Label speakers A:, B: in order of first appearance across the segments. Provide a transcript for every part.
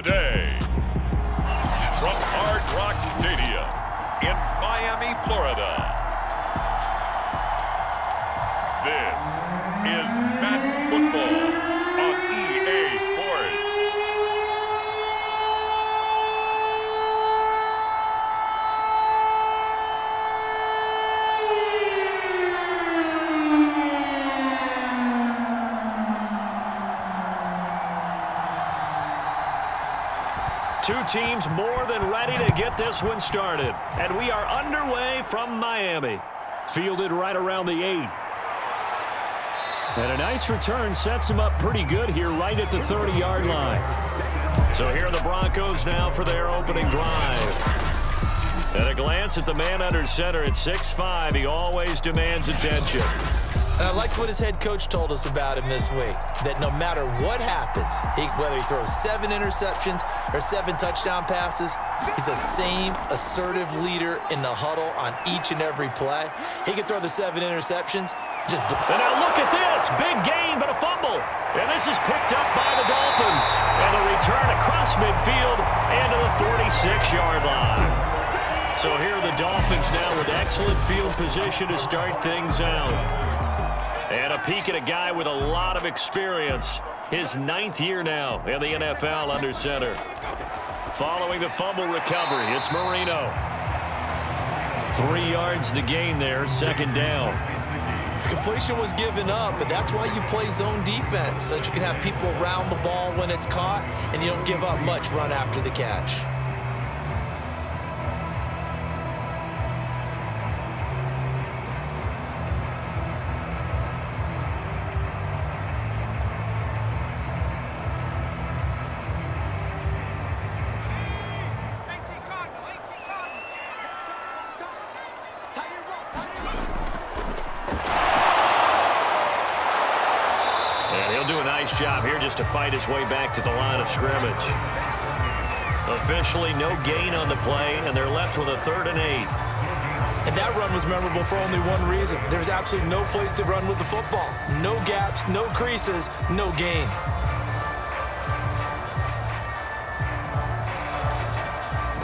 A: today. From Hard Rock Stadium in Miami, Florida. This is Madden Football on EA Sports.
B: Two teams more than ready to get this one started. And we are underway from Miami. Fielded right around the 8. And a nice return sets him up pretty good here right at the 30-yard line. So here are the Broncos now for their opening drive. At a glance at the man under center at 6'5", he always demands attention.
C: I like what his head coach told us about him this week, that no matter what happens, whether he throws 7 interceptions or 7 touchdown passes, he's the same assertive leader in the huddle on each and every play. He can throw the 7 interceptions.
B: And now look at this. Big gain, but a fumble. And this is picked up by the Dolphins. And a return across midfield and to the 46-yard line. So here are the Dolphins now with excellent field position to start things out. And a peek at a guy with a lot of experience. His 9th year now in the NFL under center. Following the fumble recovery, it's Marino. 3 yards the gain there, second down.
C: Completion was given up, but that's why you play zone defense, so that you can have people around the ball when it's caught, and you don't give up much run after the catch.
B: Job here just to fight his way back to the line of scrimmage. Officially no gain on the play, and they're left with a 3rd and 8.
C: And that run was memorable for only one reason. There's absolutely no place to run with the football. No gaps, no creases, no gain.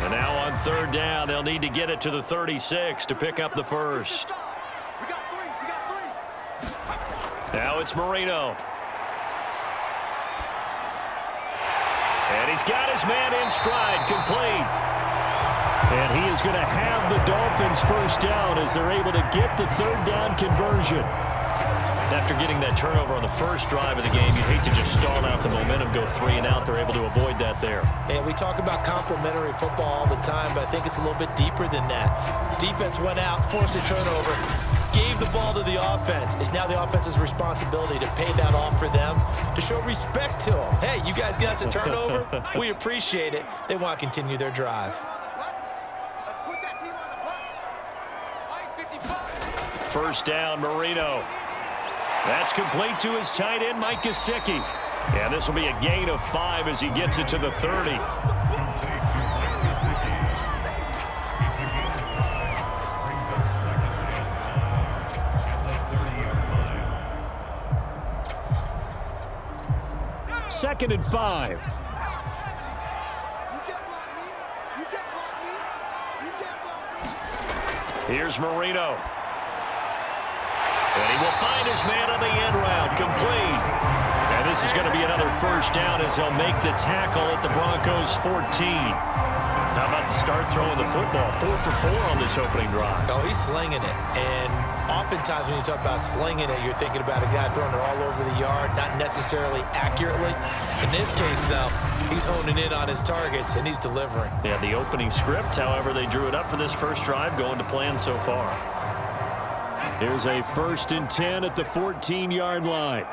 B: And now on 3rd down, they'll need to get it to the 36 to pick up the first. Now it's Marino. And he's got his man in stride, complete. And he is going to have the Dolphins first down as they're able to get the 3rd down conversion. After getting that turnover on the first drive of the game, you'd hate to just stall out the momentum, go 3 and out. They're able to avoid that there.
C: And we talk about complementary football all the time, but I think it's a little bit deeper than that. Defense went out, forced a turnover, gave the ball to the offense. It's now the offense's responsibility to pay that off for them, to show respect to them. Hey, you guys got us a turnover. We appreciate it. They want to continue their drive.
B: First down, Marino. That's complete to his tight end, Mike Gesicki. And this will be a gain of 5 as he gets it to the 30. Second and 5. Here's Marino. And he will find his man on the end route, complete. And this is going to be another first down as they'll make the tackle at the Broncos 14. How about the start throwing the football? 4 for 4 on this opening drive.
C: Oh, he's slinging it. And oftentimes when you talk about slinging it, you're thinking about a guy throwing it all over the yard, not necessarily accurately. In this case, though, he's honing in on his targets, and he's delivering.
B: Yeah, the opening script, however, they drew it up for this first drive, going to plan so far. Here's a 1st and 10 at the 14-yard line.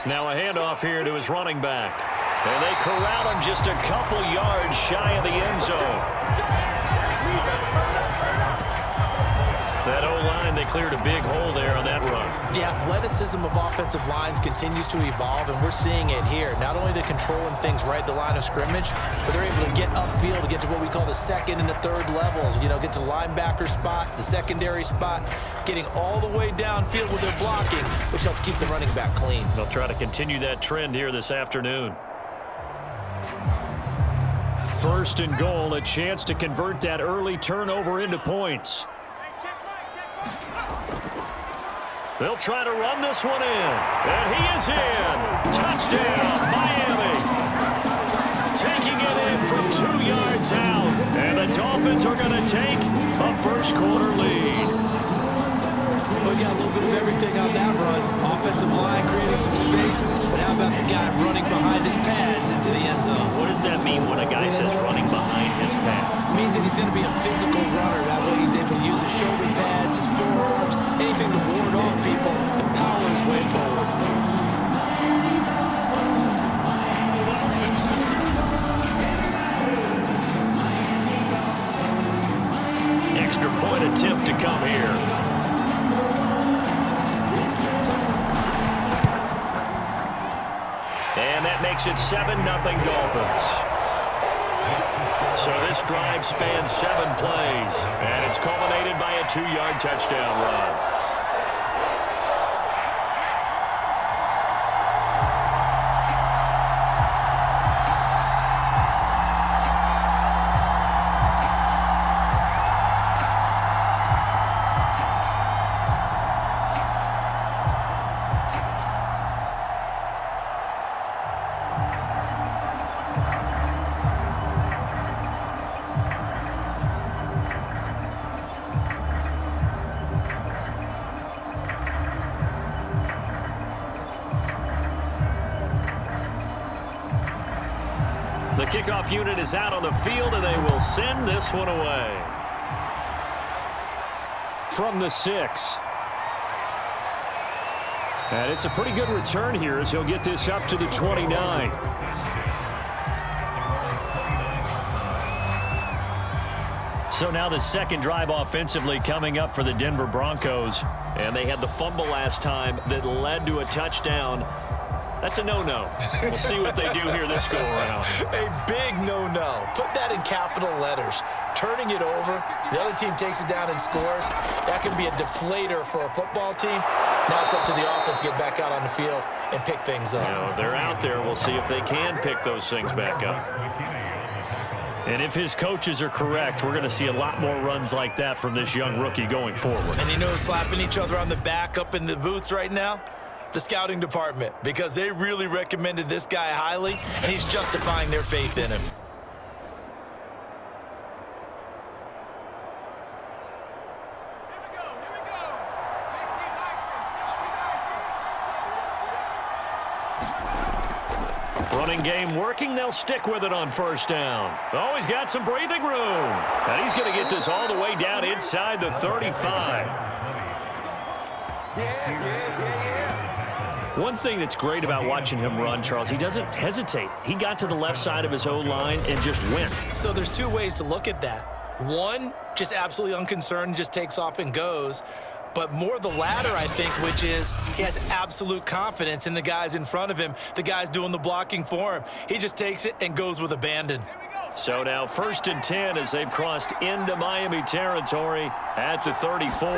B: Now a handoff here to his running back. And they corral him just a couple yards shy of the end zone. That O-line, they cleared a big hole there on that run.
C: The athleticism of offensive lines continues to evolve, and we're seeing it here. Not only they're controlling things right at the line of scrimmage, but they're able to get upfield to get to what we call the second and the third levels. You know, get to the linebacker spot, the secondary spot, getting all the way downfield with their blocking, which helps keep the running back clean.
B: They'll try to continue that trend here this afternoon. First and goal, a chance to convert that early turnover into points. They'll try to run this one in. And he is in. Touchdown, Miami. Taking it in from 2 yards out. And the Dolphins are going to take a first quarter lead.
C: We got a little bit of everything on that run. Offensive line creating some space. But how about the guy running behind his pads into the end zone?
B: What does that mean when a guy says running behind his pads?
C: It means that he's going to be a physical runner. That way he's able to use his shoulder pads, his forearms, anything to ward off people and power his way forward.
B: Extra point attempt to come here. And that makes it 7-0 Dolphins. So this drive spans 7 plays, and it's culminated by a 2-yard touchdown run. The kickoff unit is out on the field, and they will send this one away. From the 6. And it's a pretty good return here as he'll get this up to the 29. So now the second drive offensively coming up for the Denver Broncos. And they had the fumble last time that led to a touchdown. That's a no-no. We'll see what they do here this go-around.
C: A big no-no. Put that in capital letters. Turning it over, the other team takes it down and scores. That can be a deflator for a football team. Now it's up to the offense to get back out on the field and pick things up.
B: You know, they're out there. We'll see if they can pick those things back up. And if his coaches are correct, we're going to see a lot more runs like that from this young rookie going forward.
C: And you know, slapping each other on the back up in the booths right now? The scouting department, because they really recommended this guy highly, and he's justifying their faith in him.
B: Running game working. They'll stick with it on first down. Oh, he's got some breathing room. And he's going to get this all the way down inside the 35. One thing that's great about watching him run, Charles, he doesn't hesitate. He got to the left side of his O-line and just went.
C: So there's two ways to look at that. One, just absolutely unconcerned, just takes off and goes. But more the latter, I think, which is he has absolute confidence in the guys in front of him, the guys doing the blocking for him. He just takes it and goes with abandon.
B: So now 1st and 10 as they've crossed into Miami territory at the 34.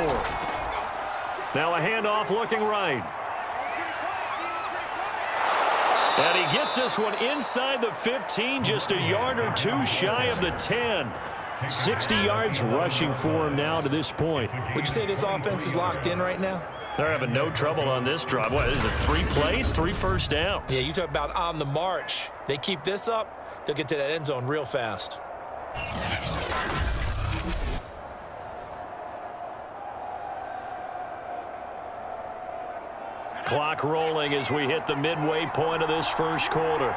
B: Now a handoff looking right. And he gets this one inside the 15, just a yard or two shy of the 10. 60 yards rushing for him now to this point.
C: Would you say this offense is locked in right now?
B: They're having no trouble on this drive. What is it, 3 plays, 3 first downs?
C: Yeah, you talk about on the march. They keep this up, they'll get to that end zone real fast.
B: Clock rolling as we hit the midway point of this first quarter.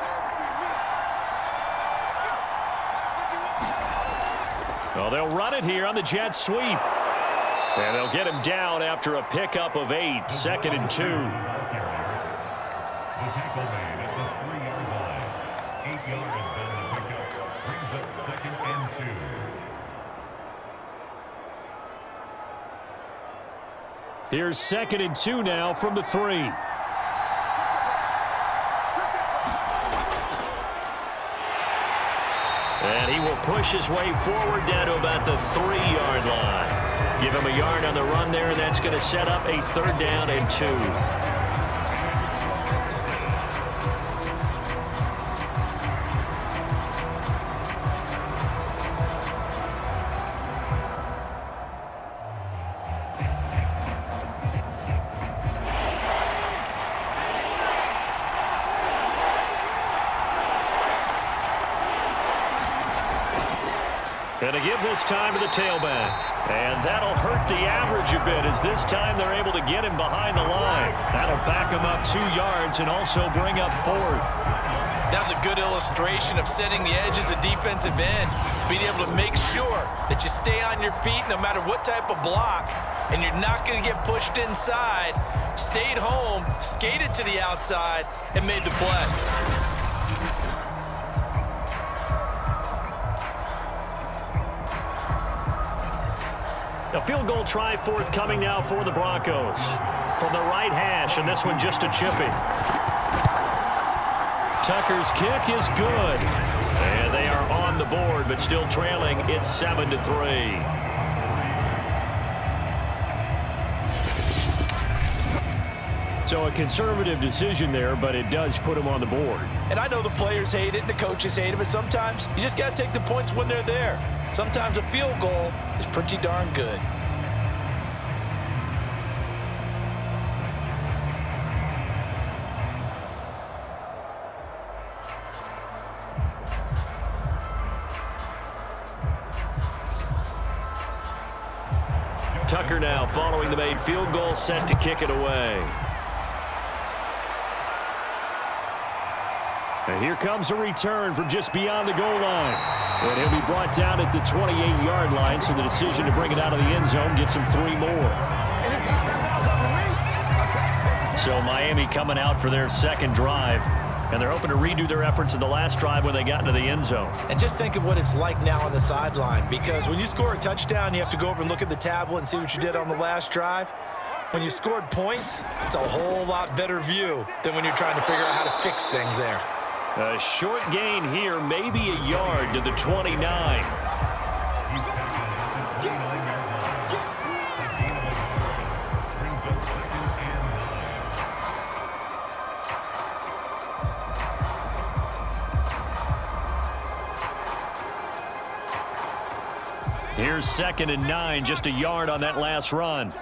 B: Well, they'll run it here on the jet sweep. And they'll get him down after a pickup of 8, 2nd and 2.
D: The tackle made at the 3-yard line. 8 yards on the pickup brings up 2nd and 2.
B: Here's 2nd and 2 now from the 3. And he will push his way forward down to about the 3-yard line. Give him a yard on the run there, and that's going to set up a 3rd down and 2. Going to give this time to the tailback. And that'll hurt the average a bit as this time they're able to get him behind the line. That'll back him up 2 yards and also bring up 4th.
C: That was a good illustration of setting the edge as a defensive end, being able to make sure that you stay on your feet no matter what type of block, and you're not going to get pushed inside. Stayed home, skated to the outside, and made the play.
B: A field goal try forthcoming now for the Broncos. From the right hash, and this one just a chipping. Tucker's kick is good. And they are on the board, but still trailing. It's 7-3. So a conservative decision there, but it does put him on the board.
C: And I know the players hate it and the coaches hate it, but sometimes you just got to take the points when they're there. Sometimes a field goal is pretty darn good.
B: Tucker now following the made field goal, set to kick it away. And here comes a return from just beyond the goal line. And he'll be brought down at the 28-yard line, so the decision to bring it out of the end zone gets him 3 more. So Miami coming out for their 2nd drive, and they're hoping to redo their efforts in the last drive when they got into the end zone.
C: And just think of what it's like now on the sideline, because when you score a touchdown, you have to go over and look at the tablet and see what you did on the last drive. When you scored points, it's a whole lot better view than when you're trying to figure out how to fix things there.
B: A short gain here, maybe a yard to the 29. Here's 2nd and 9, just a yard on that last run.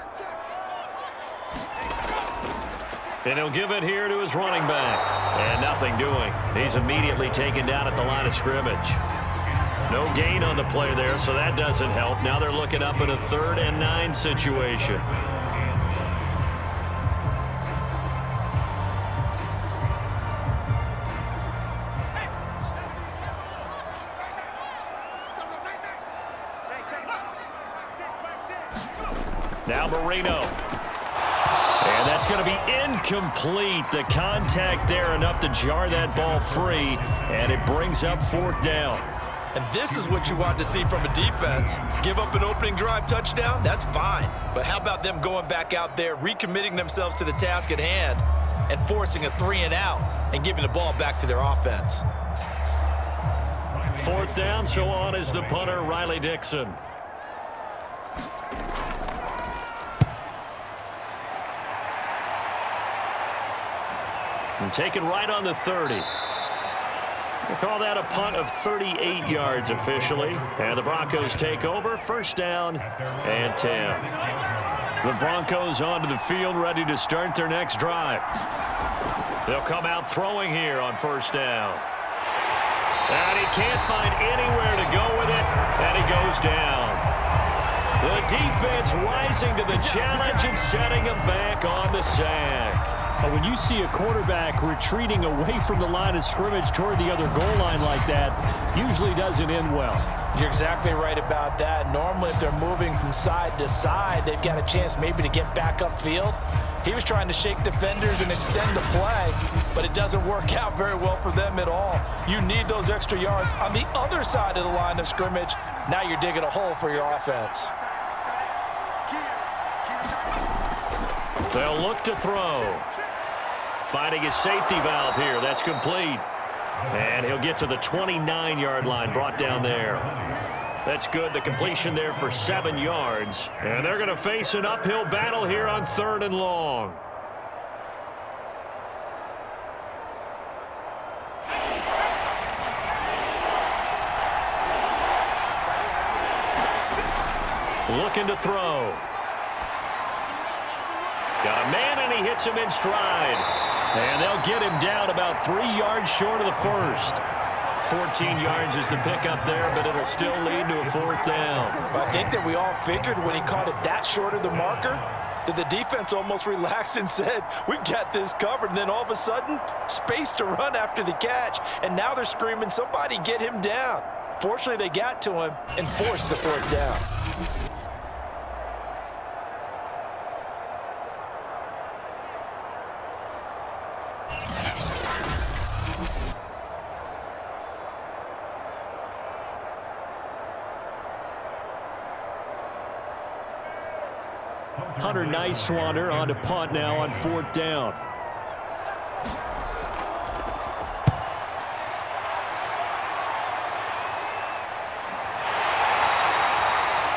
B: And he'll give it here to his running back. And nothing doing. He's immediately taken down at the line of scrimmage. No gain on the play there, so that doesn't help. Now they're looking up at a 3rd and 9 situation. Now Marino. And that's going to be incomplete. The contact there enough to jar that ball free, and it brings up 4th down.
C: And this is what you want to see from a defense. Give up an opening drive touchdown, that's fine. But how about them going back out there, recommitting themselves to the task at hand, and forcing a 3-and-out and giving the ball back to their offense.
B: 4th down, so on is the punter, Riley Dixon. And taken right on the 30. We'll call that a punt of 38 yards officially. And the Broncos take over. 1st down and 10. The Broncos onto the field, ready to start their next drive. They'll come out throwing here on 1st down. And he can't find anywhere to go with it, and he goes down. The defense rising to the challenge and setting him back on the sack.
E: When you see a quarterback retreating away from the line of scrimmage toward the other goal line like that, usually doesn't end well.
C: You're exactly right about that. Normally, if they're moving from side to side, they've got a chance maybe to get back upfield. He was trying to shake defenders and extend the play, but it doesn't work out very well for them at all. You need those extra yards on the other side of the line of scrimmage. Now you're digging a hole for your offense.
B: They'll look to throw. Finding his safety valve here. That's complete. And he'll get to the 29-yard line, brought down there. That's good. The completion there for 7 yards. And they're going to face an uphill battle here on 3rd and long. Looking to throw. Got a man, and he hits him in stride. And they'll get him down about 3 yards short of the first. 14 yards is the pickup there, but it'll still lead to a 4th down.
C: I think that we all figured when he caught it that short of the marker that the defense almost relaxed and said, we've got this covered. And then all of a sudden, space to run after the catch. And now they're screaming, somebody get him down. Fortunately, they got to him and forced the 4th down.
E: Hunter Nice-Swanner on to punt now on 4th down.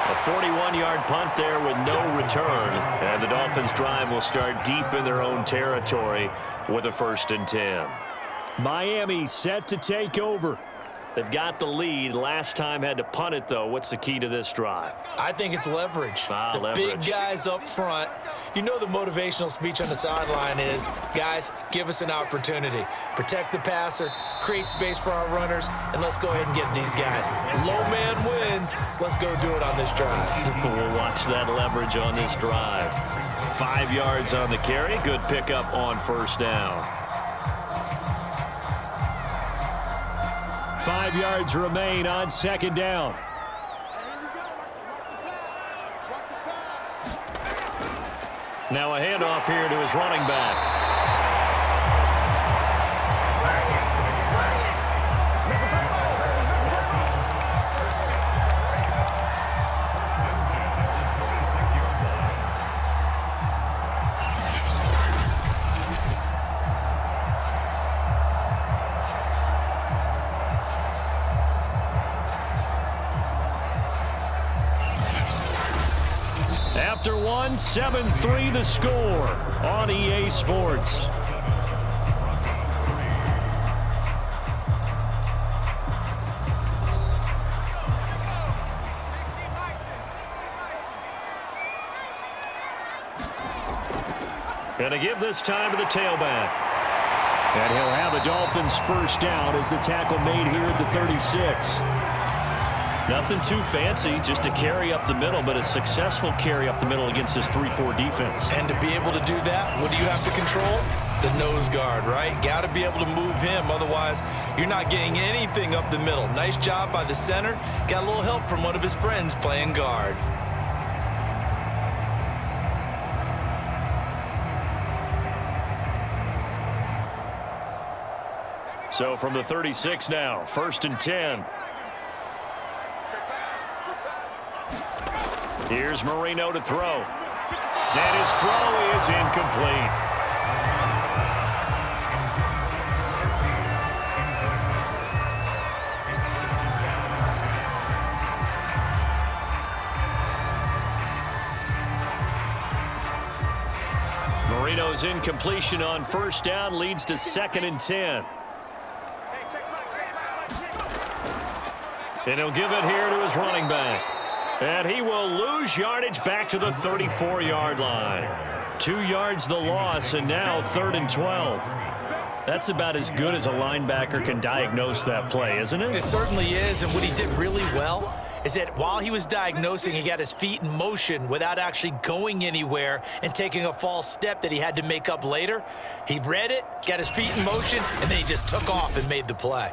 B: A 41-yard punt there with no return. And the Dolphins' drive will start deep in their own territory with a 1st and 10.
E: Miami set to take over.
B: They've got the lead. Last time had to punt it, though. What's the key to this drive?
C: I think it's leverage. The
B: leverage.
C: Big guys up front. You know the motivational speech on the sideline is, guys, give us an opportunity. Protect the passer, create space for our runners, and let's go ahead and get these guys. Low man wins. Let's go do it on this drive.
B: We'll watch that leverage on this drive. 5 yards on the carry. Good pickup on 1st down.
E: 5 yards remain on 2nd down.
B: Now a handoff here to his running back.
E: After one, 7-3 the score on EA Sports.
B: Gonna give this time to the tailback.
E: And he'll have the Dolphins 1st down as the tackle made here at the 36.
B: Nothing too fancy, just a carry up the middle, but a successful carry up the middle against this 3-4 defense.
C: And to be able to do that, what do you have to control? The nose guard, right? Got to be able to move him. Otherwise, you're not getting anything up the middle. Nice job by the center. Got a little help from one of his friends playing guard.
B: So from the 36 now, 1st and 10. Here's Marino to throw. And his throw is incomplete. Marino's incompletion on 1st down leads to 2nd and 10. And he'll give it here to his running back. And he will lose yardage back to the 34-yard line. 2 yards the loss, and now 3rd and 12. That's about as good as a linebacker can diagnose that play, isn't it?
C: It certainly is, and what he did really well is that while he was diagnosing, he got his feet in motion without actually going anywhere and taking a false step that he had to make up later. He read it, got his feet in motion, and then he just took off and made the play.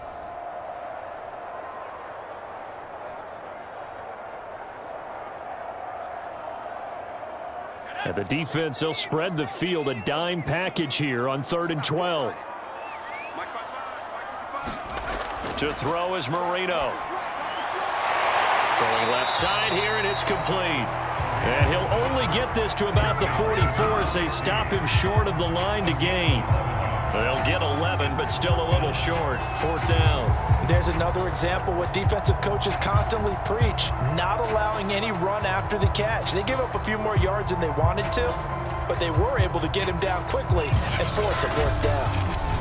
E: And the defense, they'll spread the field, a dime package here on 3rd and 12.
B: To throw is Marino. Throwing left side here, and it's complete. And he'll only get this to about the 44 as they stop him short of the line to gain. They'll get 11, but still a little short. 4th down.
C: There's another example what defensive coaches constantly preach, not allowing any run after the catch. They gave up a few more yards than they wanted to, but they were able to get him down quickly and force a 4th down.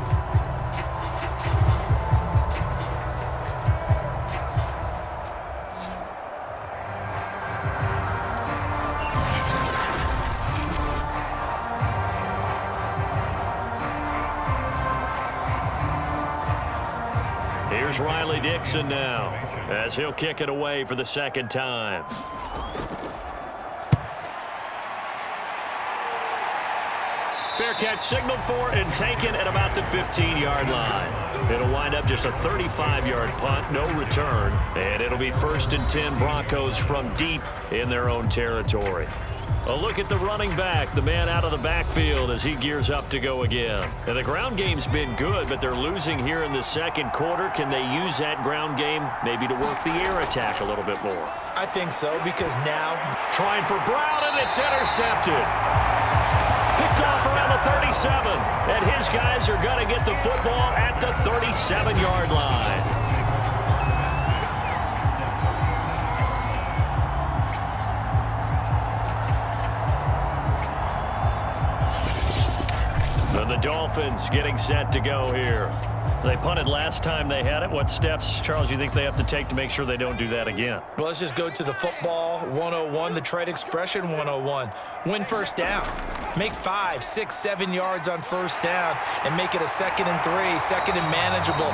B: Here's Riley Dixon now, as he'll kick it away for the 2nd time. Fair catch signaled for and taken at about the 15-yard line. It'll wind up just a 35-yard punt, no return, and it'll be 1st and 10 Broncos from deep in their own territory. A look at the running back, the man out of the backfield as he gears up to go again. And the ground game's been good, but they're losing here in the 2nd quarter. Can they use that ground game maybe to work the air attack a little bit more?
C: I think so, because now
B: trying for Brown, and it's intercepted. Picked off around the 37, and his guys are going to get the football at the 37-yard line. And the Dolphins getting set to go here. They punted last time they had it. What steps, Charles, you think they have to take to make sure they don't do that again?
C: Well, let's just go to the football 101, the trade expression 101. Win 1st down. Make 5, 6, 7 yards on 1st down and make it a 2nd and 3, 2nd and manageable.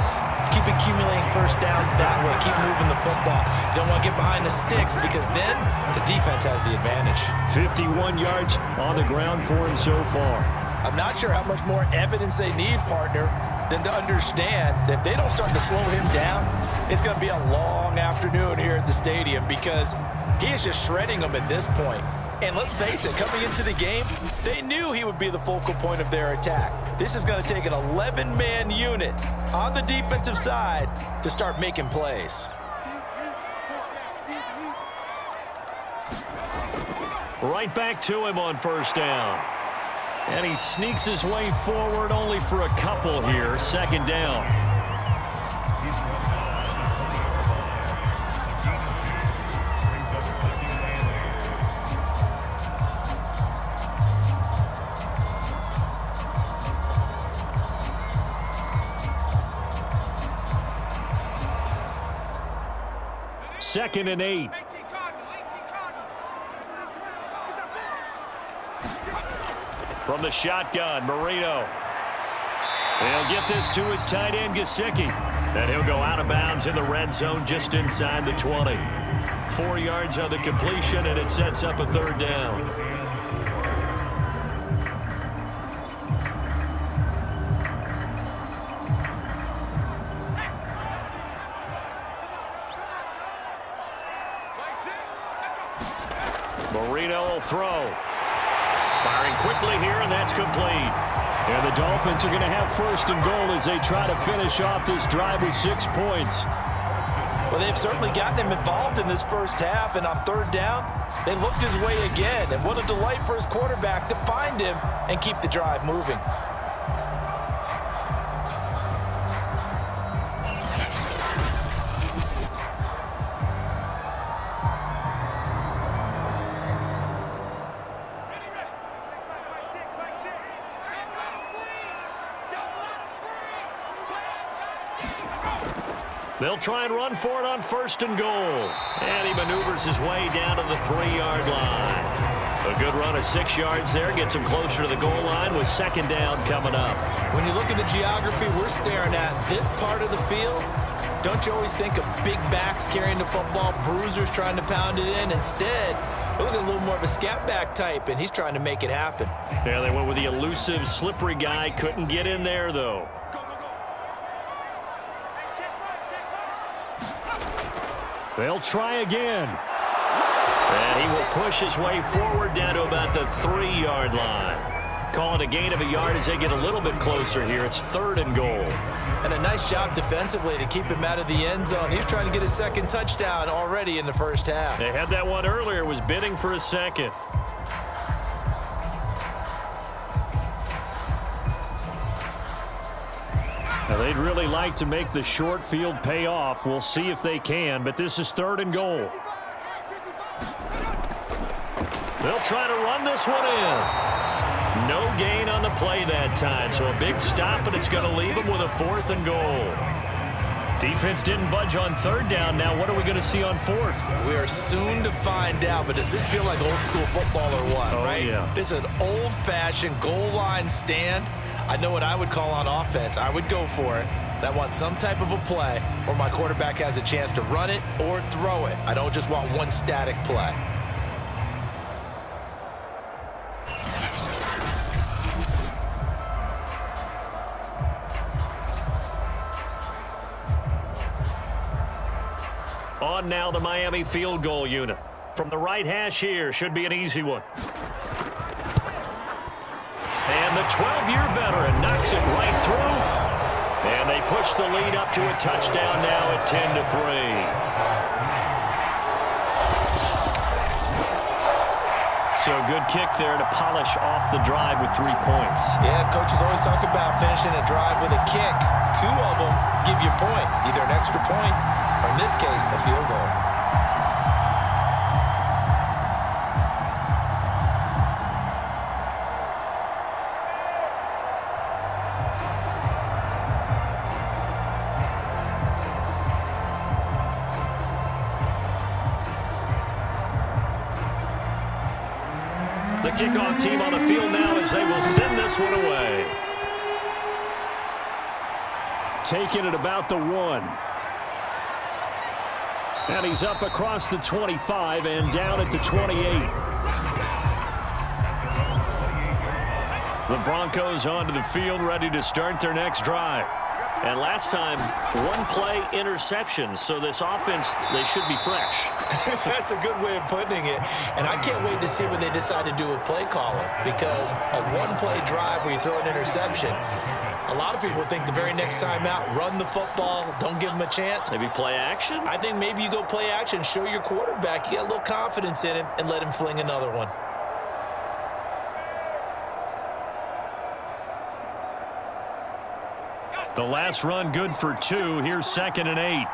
C: Keep accumulating 1st downs that way. Keep moving the football. You don't want to get behind the sticks because then the defense has the advantage.
E: 51 yards on the ground for him so far.
C: I'm not sure how much more evidence they need, partner, than to understand that if they don't start to slow him down, it's going to be a long afternoon here at the stadium because he is just shredding them at this point. And let's face it, coming into the game, they knew he would be the focal point of their attack. This is going to take an 11-man unit on the defensive side to start making plays.
B: Right back to him on 1st down. And he sneaks his way forward only for a couple here. 2nd down. Second and 8. From the shotgun, Marino. He'll get this to his tight end, Gesicki. And he'll go out of bounds in the red zone just inside the 20. 4 yards on the completion, and it sets up a 3rd down. Marino will throw. Firing quickly here, and that's complete.
E: And the Dolphins are going to have 1st and goal as they try to finish off this drive with 6 points.
C: Well, they've certainly gotten him involved in this 1st half, and on 3rd down, they looked his way again. And what a delight for his quarterback to find him and keep the drive moving.
B: They'll try and run for it on 1st and goal. And he maneuvers his way down to the 3-yard line. A good run of 6 yards there gets him closer to the goal line with 2nd down coming up.
C: When you look at the geography we're staring at, this part of the field, don't you always think of big backs carrying the football, bruisers trying to pound it in? Instead, we look at a little more of a scat back type, and he's trying to make it happen.
B: Yeah, they went with the elusive, slippery guy. Couldn't get in there, though.
E: They'll try again.
B: And he will push his way forward down to about the 3-yard line. Call it a gain of a yard as they get a little bit closer here. It's 3rd and goal.
C: And a nice job defensively to keep him out of the end zone. He was trying to get his second touchdown already in the first half.
B: They had that one earlier, was bidding for a second. Now, they'd really like to make the short field pay off. We'll see if they can, but this is 3rd and goal. They'll try to run this one in. No gain on the play that time, so a big stop, and it's going to leave them with a 4th and goal. Defense didn't budge on 3rd down. Now what are we going to see on 4th?
C: We are soon to find out, but does this feel like old school football or what, right?
B: Yeah.
C: This is an old-fashioned goal line stand. I know what I would call on offense. I would go for it. I want some type of a play where my quarterback has a chance to run it or throw it. I don't just want one static play.
B: On now the Miami field goal unit. From the right hash here, should be an easy one. And the 12-year veteran knocks it right through. And they push the lead up to a touchdown now at 10-3. So good kick there to polish off the drive with 3 points.
C: Yeah, coaches always talk about finishing a drive with a kick. 2 of them give you points, either an extra point or, in this case, a field goal.
B: The kickoff team on the field now as they will send this one away.
E: Taking it about the 1. And he's up across the 25 and down at the 28.
B: The Broncos onto the field, ready to start their next drive. And last time, 1-play interception, so this offense, they should be fresh.
C: That's a good way of putting it. And I can't wait to see what they decide to do with play calling, because a 1-play drive where you throw an interception, a lot of people think the very next time out, run the football, don't give them a chance.
B: Maybe play action?
C: I think maybe you go play action, show your quarterback, you get a little confidence in him, and let him fling another one.
B: The last run good for 2. Here's 2nd and 8.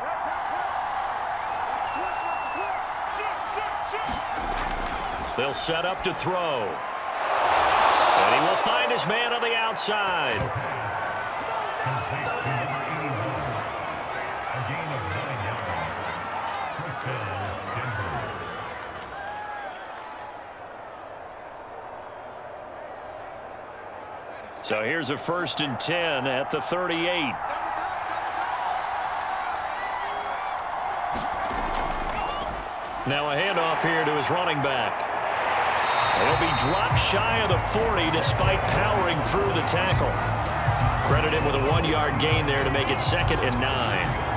B: They'll set up to throw. And he will find his man on the outside.
D: A gain of 9 yards. First down, Denver.
B: So here's a 1st and 10 at the 38. Now a handoff here to his running back. He'll be dropped shy of the 40 despite powering through the tackle. Credit him with a 1-yard gain there to make it 2nd and 9.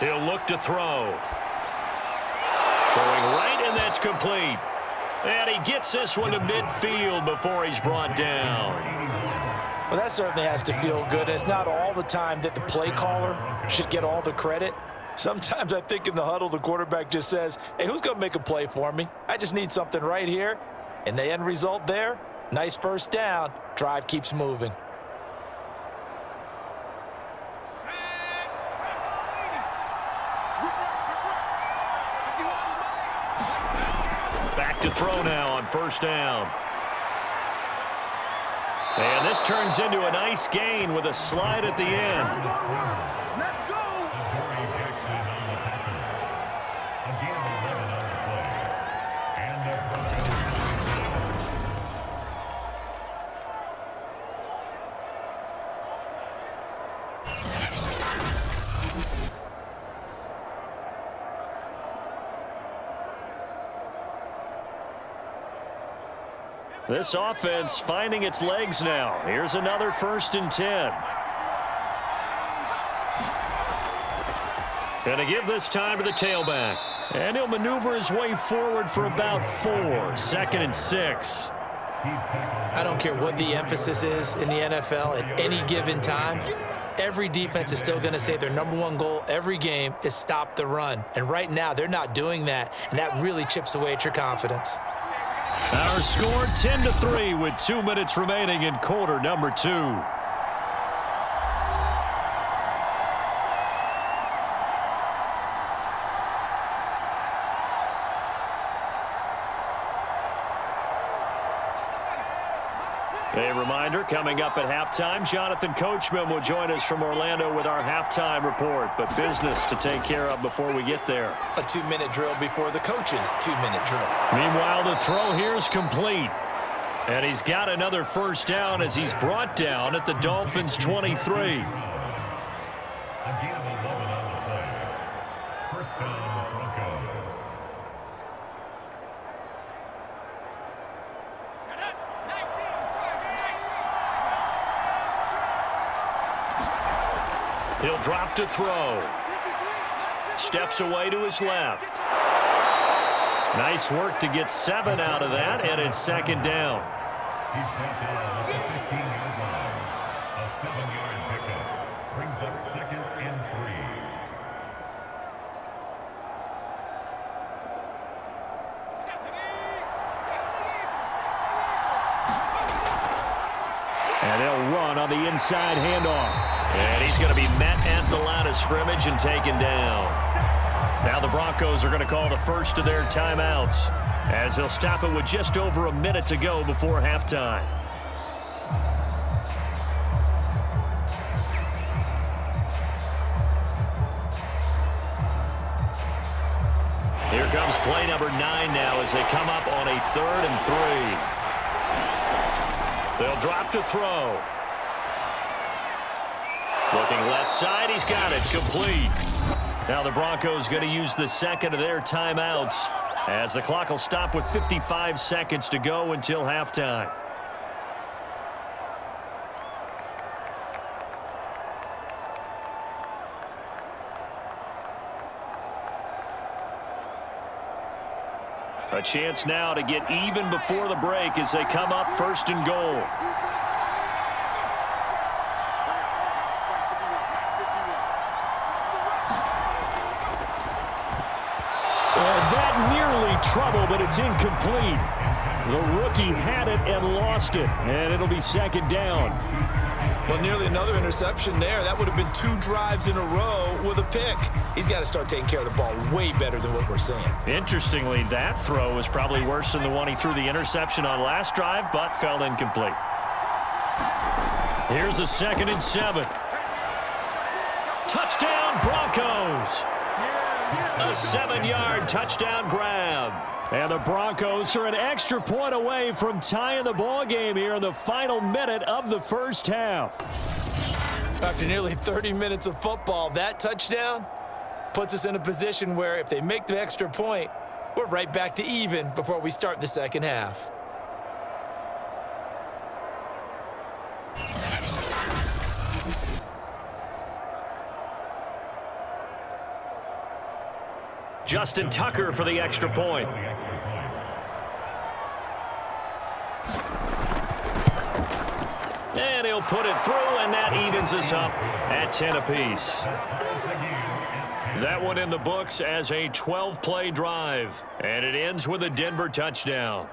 B: He'll look to throw. Throwing right, and that's complete. And he gets this one to midfield before he's brought down.
C: Well, that certainly has to feel good. It's not all the time that the play caller should get all the credit. Sometimes I think in the huddle, the quarterback just says, hey, who's going to make a play for me? I just need something right here. And the end result there, nice first down. Drive keeps moving.
B: Back to throw now on 1st down. And this turns into a nice gain with a slide at the end.
D: Let's go! Corey Jackson on the tackle. A gain of 11 on the play. And the
B: This offense finding its legs now. Here's another 1st and 10. Gonna give this time to the tailback. And he'll maneuver his way forward for about 4. 2nd and 6.
C: I don't care what the emphasis is in the NFL at any given time. Every defense is still going to say their #1 goal every game is stop the run. And right now, they're not doing that, and that really chips away at your confidence.
B: Our score 10-3 with 2 minutes remaining in quarter number 2. A reminder, coming up at halftime, Jonathan Coachman will join us from Orlando with our halftime report, but business to take care of before we get there.
C: A 2-minute drill before the coach's 2-minute drill.
B: Meanwhile, the throw here is complete. And he's got another first down as he's brought down at the Dolphins' 23.
D: Again, 11 on the play. First down, Broncos.
B: He'll drop to throw. Steps away to his left. Nice work to get 7 out of that, and it's 2nd down.
D: He's brought down at the 15-yard line. A 7-yard pickup brings up 2nd and 3.
B: And they'll run on the inside handoff. And he's going to be met at the line of scrimmage and taken down. Now the Broncos are going to call the first of their timeouts as they'll stop it with just over a minute to go before halftime. Here comes play number 9 now as they come up on a 3rd and 3. They'll drop to throw. Looking left side, he's got it, complete. Now the Broncos going to use the second of their timeouts as the clock will stop with 55 seconds to go until halftime. A chance now to get even before the break as they come up 1st and goal. Trouble, but it's incomplete. The rookie had it and lost it, and it'll be 2nd down.
C: Well, nearly another interception there. That would have been 2 drives in a row with a pick. He's got to start taking care of the ball way better than what we're seeing.
B: Interestingly, that throw was probably worse than the one he threw the interception on last drive, but fell incomplete. Here's a 2nd and 7. Touchdown, Broncos! A 7-yard touchdown grab. And the Broncos are an extra point away from tying the ball game here in the final minute of the first half.
C: After nearly 30 minutes of football, that touchdown puts us in a position where if they make the extra point, we're right back to even before we start the second half.
B: Justin Tucker for the extra point. And he'll put it through, and that evens us up at 10 apiece. That one in the books as a 12-play drive, and it ends with a Denver touchdown.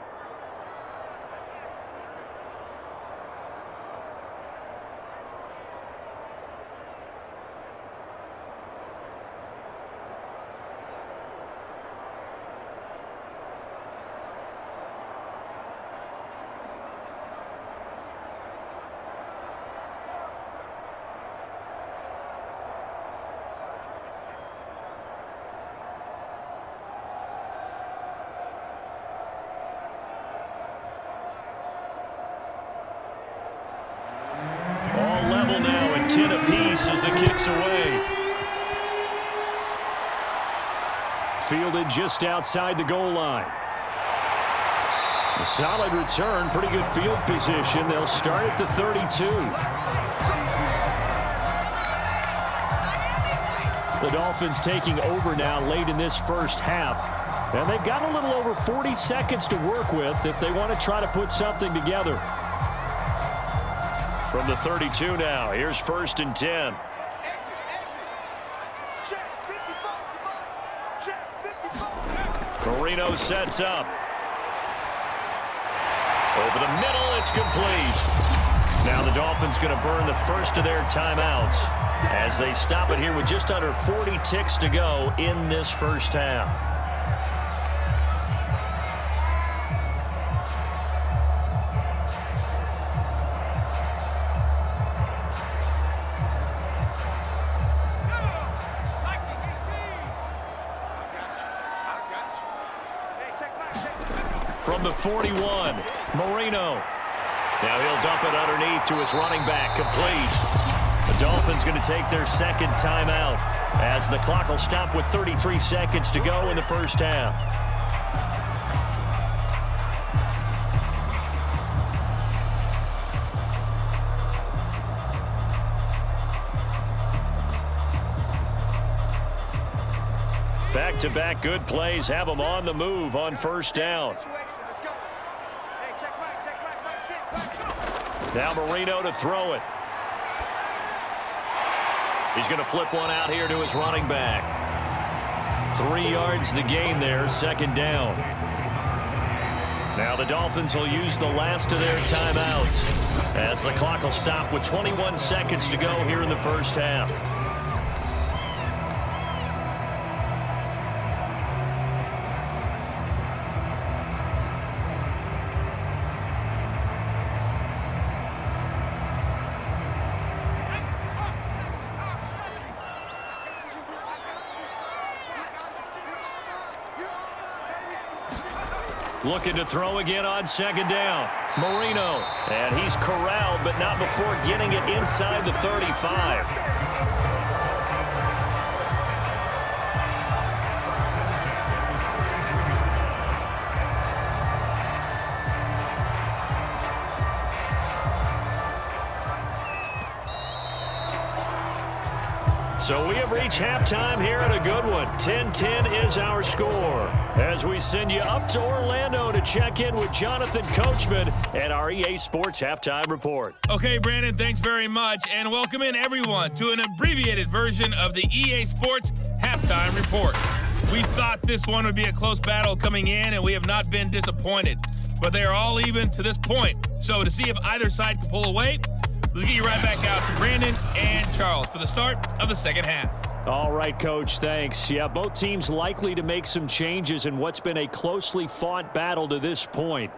B: Now at 10 apiece as the kick's away. Fielded just outside the goal line. A solid return, pretty good field position. They'll start at the 32.
E: The Dolphins taking over now late in this first half. And they've got a little over 40 seconds to work with if they want to try to put something together.
B: From the 32 now, here's 1st and 10. Marino sets up. Over the middle, it's complete. Now the Dolphins going to burn the first of their timeouts as they stop it here with just under 40 ticks to go in this first half. From the 41, Marino. Now he'll dump it underneath to his running back, complete. The Dolphins going to take their second timeout as the clock will stop with 33 seconds to go in the first half. Back-to-back good plays have them on the move on first down. Now Marino to throw it. He's going to flip one out here to his running back. 3 yards the gain there, second down. Now the Dolphins will use the last of their timeouts as the clock will stop with 21 seconds to go here in the first half. Looking to throw again on second down. Marino. And he's corralled, but not before getting it inside the 35. So we have reached halftime here at a good one. 10-10 is our score as we send you up to Orlando to check in with Jonathan Coachman and our EA Sports Halftime Report.
F: Okay, Brandon, thanks very much, and welcome in everyone to an abbreviated version of the EA Sports Halftime Report. We thought this one would be a close battle coming in, and we have not been disappointed, but they are all even to this point. So to see if either side can pull away, let's get you right back out to Brandon and Charles for the start of the second half.
E: All right, Coach, thanks. Yeah, both teams likely to make some changes in what's been a closely fought battle to this point.